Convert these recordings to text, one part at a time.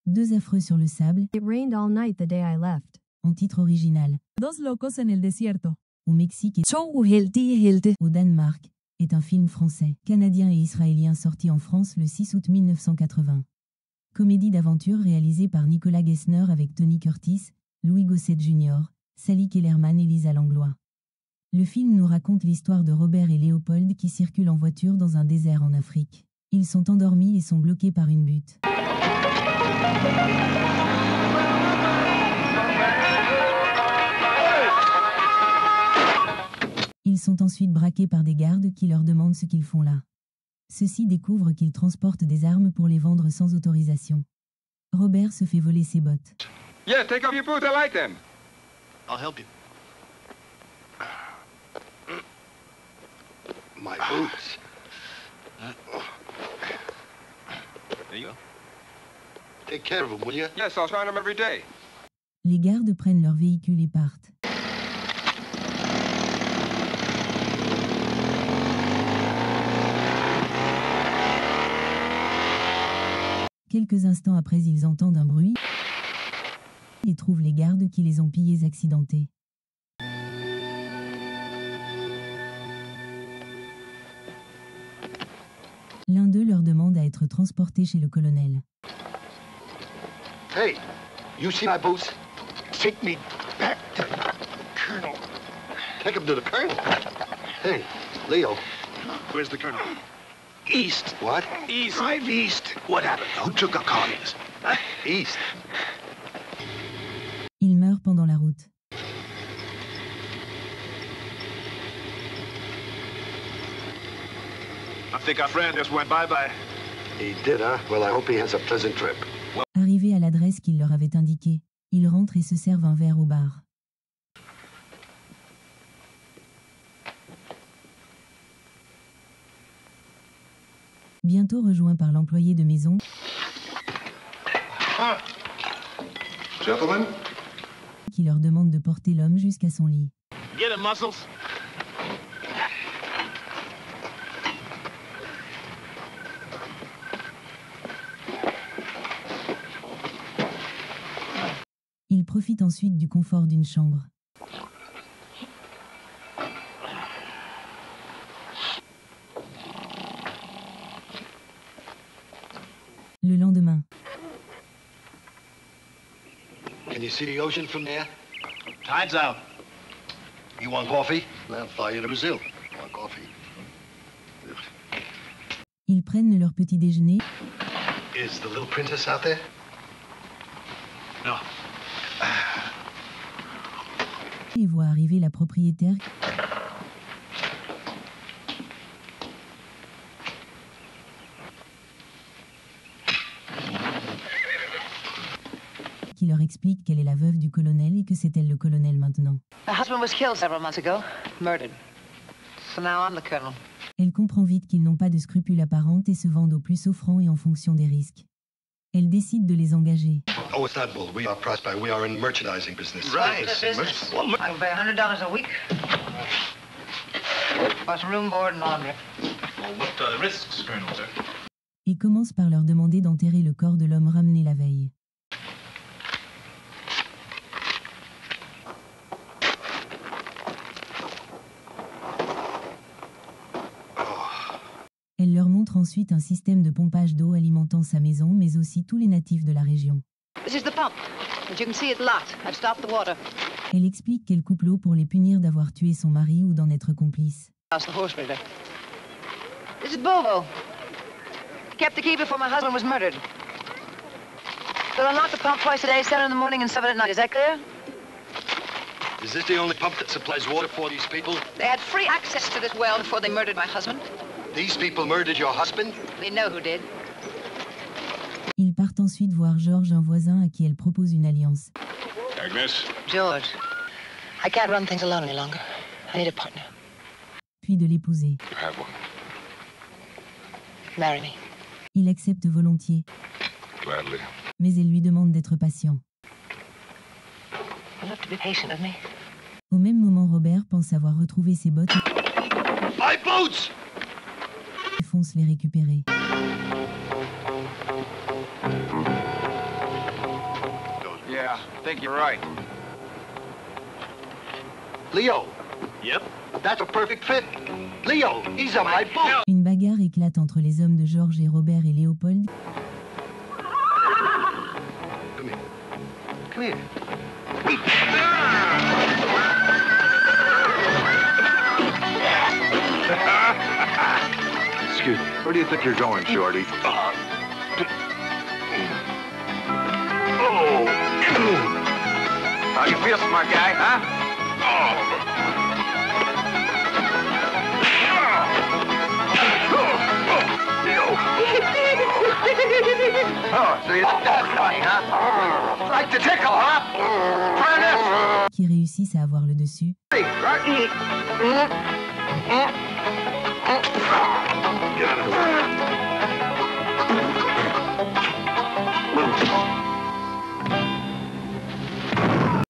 Deux affreux sur le sable. It rained all night the day I left. En titre original. Dos locos en el desierto. Au Mexique et To uheldige helte. au Danemark est un film français, canadien et israélien sorti en France le 6 août 1980. Comédie d'aventure réalisée par Nicolas Gessner avec Tony Curtis, Louis Gossett Jr., Sally Kellerman et Lisa Langlois. Le film nous raconte l'histoire de Robert et Léopold qui circulent en voiture dans un désert en Afrique. Ils sont endormis et sont bloqués par une butte. Ils sont ensuite braqués par des gardes qui leur demandent ce qu'ils font là. Ceux-ci découvrent qu'ils transportent des armes pour les vendre sans autorisation. Robert se fait voler ses bottes. Yeah, take off your boots. I like them. I'll help you. My boots. There you go. Take care of them, will you? Yes, I'll shine them every day. Les gardes prennent leur véhicule et partent. Quelques instants après, ils entendent un bruit et trouvent les gardes qui les ont pillés accidentés. L'un d'eux leur demande à être transporté chez le colonel. Hey, you see my boots? Take me back to the colonel. Take him to the colonel? Hey, Leo. Where's the colonel? East. What? East. Drive east. What happened? Who took our commies? Huh? East. Il meurt pendant la route. I think our friend just went bye-bye. He did, huh? Well, I hope he has a pleasant trip. Arrivés à l'adresse qu'il leur avait indiquée, ils rentrent et se servent un verre au bar. Bientôt rejoint par l'employé de maison, Gentlemen? qui leur demande de porter l'homme jusqu'à son lit. Get him, Muscles. Il profite ensuite du confort d'une chambre. Le lendemain, Can you see the ocean from there? Tide's out. You want coffee? I'll fly you to Brazil. Want coffee? ils prennent leur petit déjeuner Is the little princess out there? No. et voient arriver la propriétaire qui leur explique qu'elle est la veuve du colonel et que c'est elle le colonel maintenant. My husband was killed several months ago, murdered. So now I'm the colonel. Elle comprend vite qu'ils n'ont pas de scrupules apparents et se vendent au plus offrant et en fonction des risques. Elle décide de les engager. Oh, it's not bull. We are prospect. We are in merchandising business. Right. Business. I will pay $100 a week. Plus room, board, and laundry. Well, what are the risks, Colonel, sir? Et commence par leur demander d'enterrer le corps de l'homme ramené la veille. Elle leur montre ensuite un système de pompage d'eau alimentant sa maison, mais aussi tous les natifs de la région. This is the pump. As you can see, it's locked. I've stopped the water. Elle explique qu'elle coupe l'eau pour les punir d'avoir tué son mari ou d'en être complice. House, the horse breeder. This is Bovo. Kept the key before my husband was murdered. They'll unlock the pump twice a day, 7 in the morning and 7 at night. Is that clear? Is this the only pump that supplies water for these people? They had free access to this well before they murdered my husband. These people murdered your husband? They know who did. Ils partent ensuite voir George, un voisin à qui elle propose une alliance. Agnes? George, I can't run things alone any longer. I need a partner. Puis de l'épouser. You have one. Marry me. Il accepte volontiers, Gladly. mais elle lui demande d'être patient. You'll have to be patient with me. Au même moment, Robert pense avoir retrouvé ses bottes My boots! et fonce les récupérer. think you're right. Leo, Yep. that's a perfect fit. Leo, he's on my boat. Une bagarre éclate entre les hommes de George et Robert et Léopold. Come here. Come here. Excuse me. Where do you think you're going, Shorty? How you feel, smart guy, huh? Oh, so you think that's funny, huh? Like to tickle, huh? Try this. Qui réussissent à avoir le dessus. Hey, right? Get out of the way.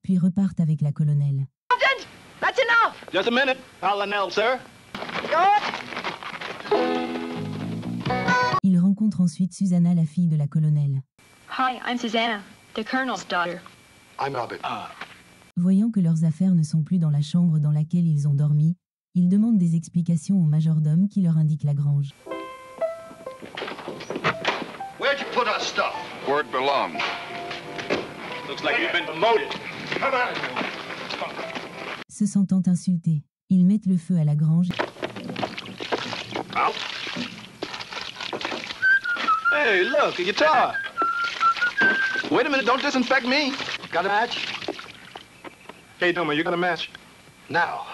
Puis repartent avec la colonelle. That's enough. Just a minute, Colonel, sir. Ils rencontrent ensuite Susanna, la fille de la colonelle. Hi, I'm Susanna, the Colonel's daughter. I'm Robert. Voyant que leurs affaires ne sont plus dans la chambre dans laquelle ils ont dormi, ils demandent des explications au majordome qui leur indique la grange. Where'd you put our stuff? Where it belongs. Looks like you've been promoted. Come on. Se sentant insultés, ils mettent le feu à la grange Out. Hey, look, a guitar. Wait a minute, don't disinfect me. Got a match? Hey, Duma, you got a match? Now.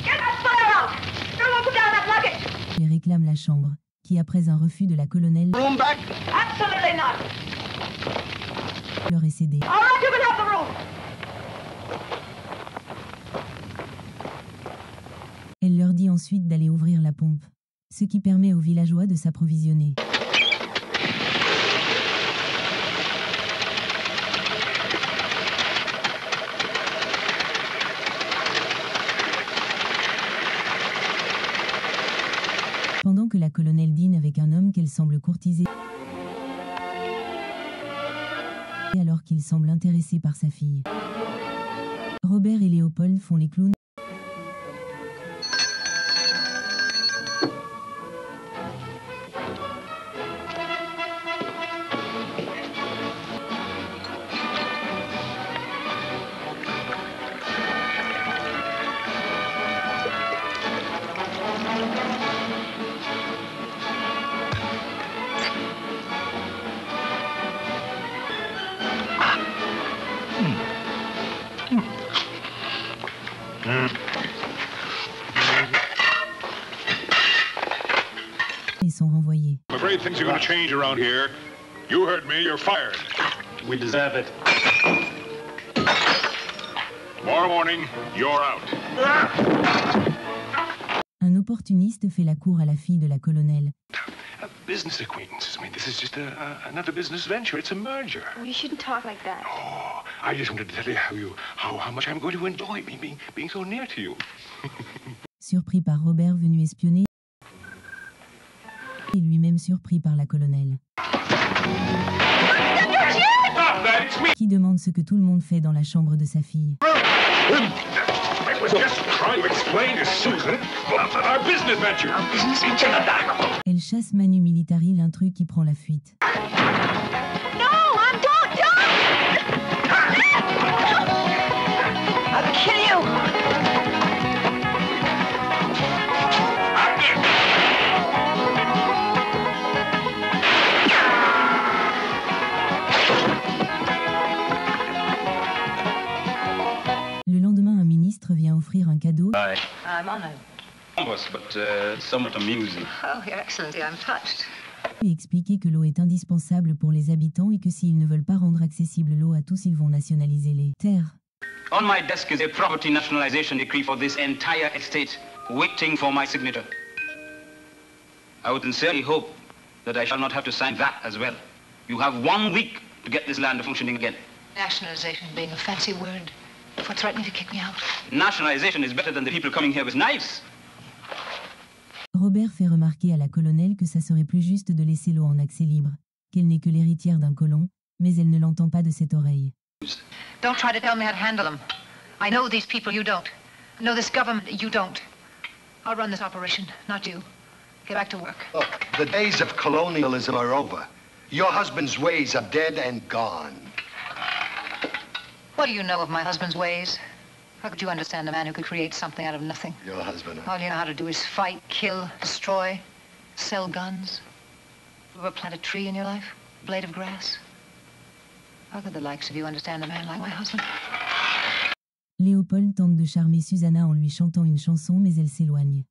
Get that fire out. Everyone put down that luggage. et réclament la chambre, qui après un refus de la colonelle Room back? Absolutely not. leur est cédée. All right, you can have the room. Elle leur dit ensuite d'aller ouvrir la pompe, ce qui permet aux villageois de s'approvisionner. Pendant que la colonelle dîne avec un homme qu'elle semble courtiser, alors qu'il semble intéressé par sa fille. Robert et Léopold font les clowns. Et sont renvoyés. I'm afraid things are going to change around here. You heard me, you're fired. We deserve it. Tomorrow morning, you're out. Un opportuniste fait la cour à la fille de la colonelle. Business acquaintances. I mean, this is just another business venture. It's a merger. You shouldn't talk like that. Oh, I just wanted to tell you how much I'm going to enjoy being so near to you. Surpris par Robert venu espionner, et lui-même surpris par la colonelle, Stop that! It's me! qui demande ce que tout le monde fait dans la chambre de sa fille. I was just trying to explain to Susan our business venture. Elle chasse Manu Militari, l'intrus qui prend la fuite. No, don't! I'll kill you. Le lendemain, un ministre vient offrir un cadeau I'm honored. But somewhat amusing. Oh, Your Excellency, I'm touched. et expliquer que l'eau est indispensable pour les habitants et que s'ils ne veulent pas rendre accessible l'eau à tous, ils vont nationaliser les terres. On my desk is a property nationalization decree for this entire estate, waiting for my signature. I would sincerely hope that I shall not have to sign that as well. You have 1 week to get this land functioning again. Nationalization being a fancy word for threatening to kick me out. Nationalization is better than the people coming here with knives. Robert fait remarquer à la colonelle que ça serait plus juste de laisser l'eau en accès libre, qu'elle n'est que l'héritière d'un colon, mais elle ne l'entend pas de cette oreille. Don't try to tell me how to handle them. I know these people, you don't. I know this government, you don't. I'll run this operation, not you. Get back to work. Look, the days of colonialism are over. Your husband's ways are dead and gone. What do you know of my husband's ways? How could you understand a man who could create something out of nothing? Your husband. All you know how to do is fight, kill, destroy, sell guns. You ever plant a tree in your life? A blade of grass? How could the likes of you understand a man like my husband? Léopold tente de charmer Susanna en lui chantant une chanson, mais elle s'éloigne.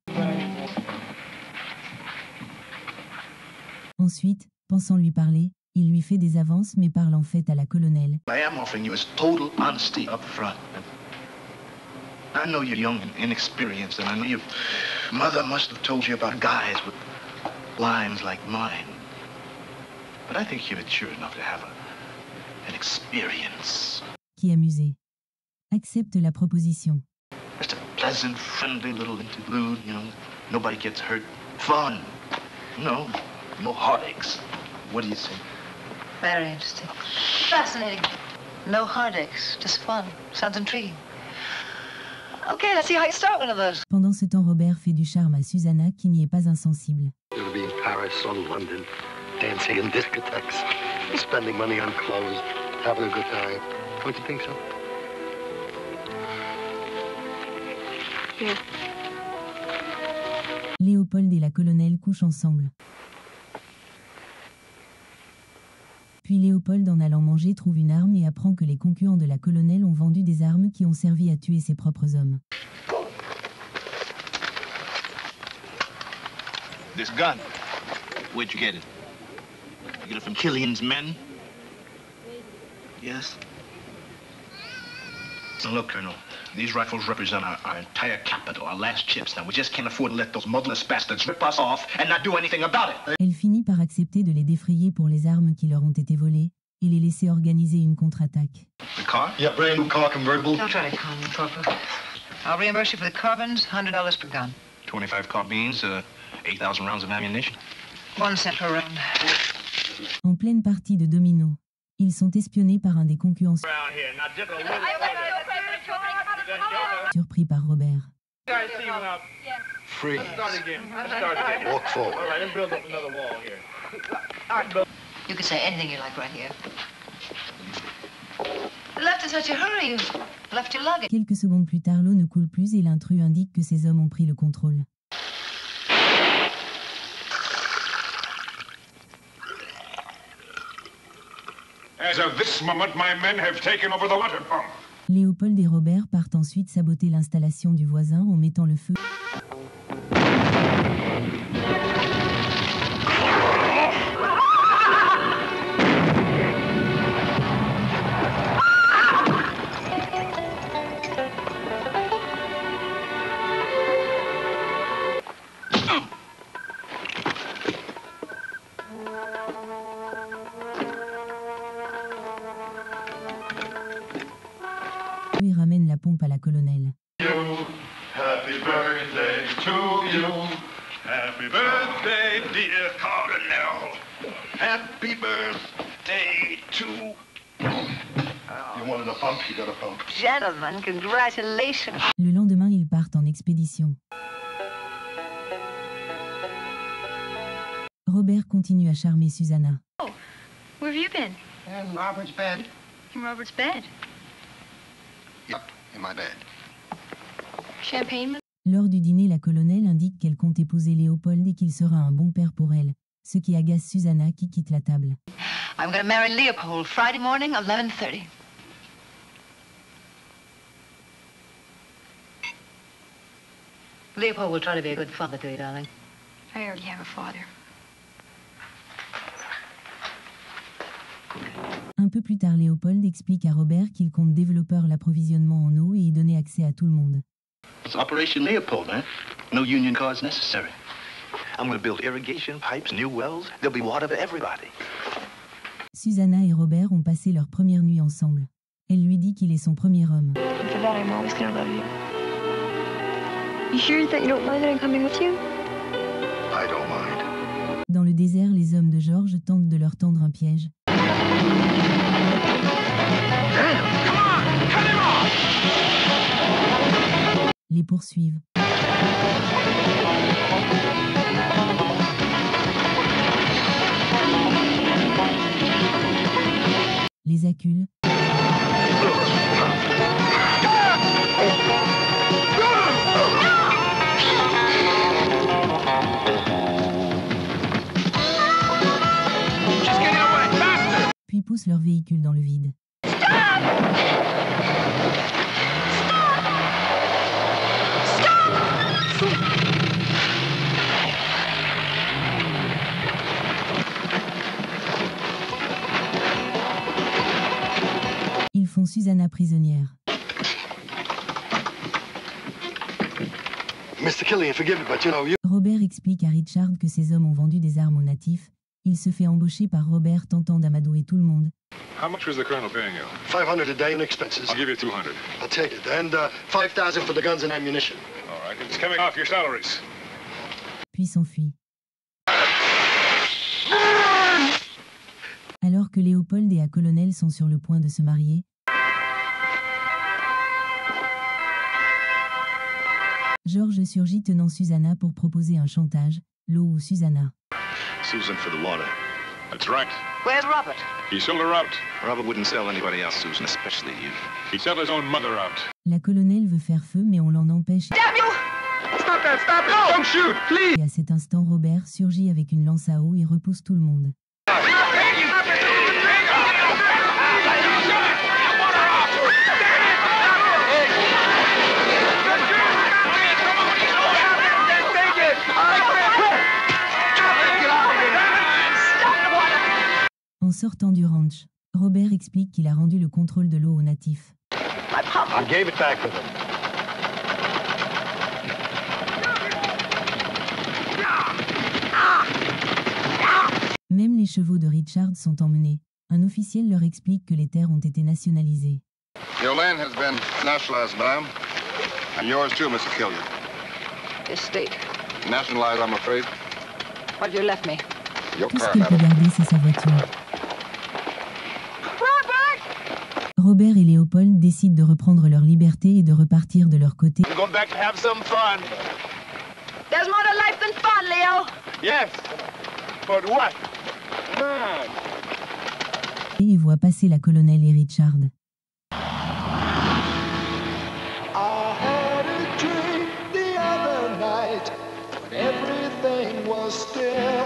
Ensuite, pensant lui parler, il lui fait des avances mais parle en fait à la colonelle. I am offering you is total honesty up front. I know you're young and inexperienced, and I know your mother must have told you about guys with lines like mine. But I think you're mature enough to have an experience. Qui, amusé, accepte la proposition. Just a pleasant, friendly little interlude, you know. Nobody gets hurt. Fun. No heartaches. What do you think? Very interesting. Fascinating. No heartaches, just fun. Sounds intriguing. Okay, let's see how you start one of those. Pendant ce temps, Robert fait du charme à Susanna qui n'y est pas insensible. You'll be in Paris or London, dancing in discotheques, spending money on clothes, having a good time. Don't you think so? Yeah. Léopold et la colonelle couchent ensemble. Puis Léopold, en allant manger, trouve une arme et apprend que les concurrents de la colonelle ont vendu des armes qui ont servi à tuer ses propres hommes. This gun, where'd you get it? You get it from Killian's men? Yes? Now look, Colonel, these rifles represent our entire capital, our last chips. Now, we just can't afford to let those motherless bastards rip us off and not do anything about it. Elle finit par accepter de les défrayer pour les armes qui leur ont été volées et les laisser organiser une contre-attaque. The car? Yeah, brand new car convertible. Don't try to con me, Corporal. I'll reimburse you for the carbons, $100 per gun. 25 carbines, 8,000 rounds of ammunition. 1 cent per round. En pleine partie de domino, ils sont espionnés par un des concurrents surpris par Robert. Free. Walk forward. You can say anything you like right here. You left in such a hurry. You left your luggage. Quelques secondes plus tard, l'eau ne coule plus et l'intrus indique que ces hommes ont pris le contrôle. As of this moment, my men have taken over the water pump. Léopold et Robert partent ensuite saboter l'installation du voisin en mettant le feu. Et ramène la pompe à la colonelle. Happy birthday to you. Happy birthday, dear Colonel. Happy birthday to You wanted a pump, you got a pump. Gentlemen, congratulations. Le lendemain, ils partent en expédition. Robert continue à charmer Susanna. Oh, where have you been? In Robert's bed. In Robert's bed. Yep, in my bed. Champagne? Lors du dîner, la colonelle indique qu'elle compte épouser Léopold et qu'il sera un bon père pour elle, ce qui agace Susanna qui quitte la table. I'm going to marry Leopold Friday morning, 11:30. Leopold will try to be a good father to you, darling. I already have a father. Un peu plus tard, Léopold explique à Robert qu'il compte développer l'approvisionnement en eau et y donner accès à tout le monde. It's Operation Leopold, man. No union cards necessary. I'm going to build irrigation pipes, new wells. There'll be water for everybody. Susanna et Robert ont passé leur première nuit ensemble. Elle lui dit qu'il est son premier homme. And for that, I'm always gonna love you. You sure that you don't mind that I'm coming with you? Dans le désert, les hommes de George tentent de leur tendre un piège. Les poursuivent. Les acculent. Puis poussent leur véhicule dans le vide. Ils font Susanna prisonnière. Mr. Killian, forgive me, but you know, Robert explique à Richard que ces hommes ont vendu des armes aux natifs. Il se fait embaucher par Robert, tentant d'amadouer tout le monde. How much was the colonel paying you? $500 a day in expenses. I'll give you 200. I'll take it. And $5,000 for the guns and ammunition. All right, it's coming off your salaries. Puis s'enfuit. Alors que Léopold et un colonel sont sur le point de se marier, George surgit tenant Susanna pour proposer un chantage, l'eau ou Susanna. Susan for the water. That's right. Where's Robert? He sold her out. Robert wouldn't sell anybody else, Susan, especially you. He sold his own mother out. La colonelle veut faire feu mais on l'en empêche. Damn you! Stop that! Stop it! Don't shoot! Please! Et à cet instant, Robert surgit avec une lance à eau et repousse tout le monde. En sortant du ranch, Robert explique qu'il a rendu le contrôle de l'eau aux natifs. I gave it back to them. Même les chevaux de Richard sont emmenés. Un officiel leur explique que les terres ont été nationalisées. Your land has been nationalized, madame. And yours too, Mr. Killian. Estate. Nationalized, I'm afraid. What have you left me? Your Tout ce car, qu'il peut madam. garder, c'est sa voiture. Robert et Léopold décident de reprendre leur liberté et de repartir de leur côté. We're going back to have some fun. There's more to life than fun, Leo. Yes. But what? Man. Et ils voient passer la colonelle et Richard. I had a dream the other night when everything was still.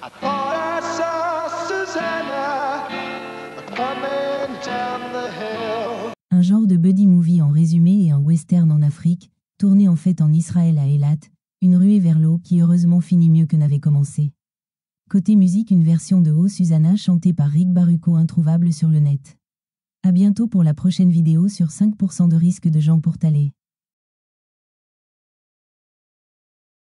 I thought I saw Susanna coming down the hill. Un genre de buddy movie en résumé et un western en Afrique, tourné en fait en Israël à Eilat, une ruée vers l'eau qui heureusement finit mieux que n'avait commencé. Côté musique, une version de Oh Susanna chantée par Rick Baruco introuvable sur le net. À bientôt pour la prochaine vidéo sur 5% de risque de Jean Portalet.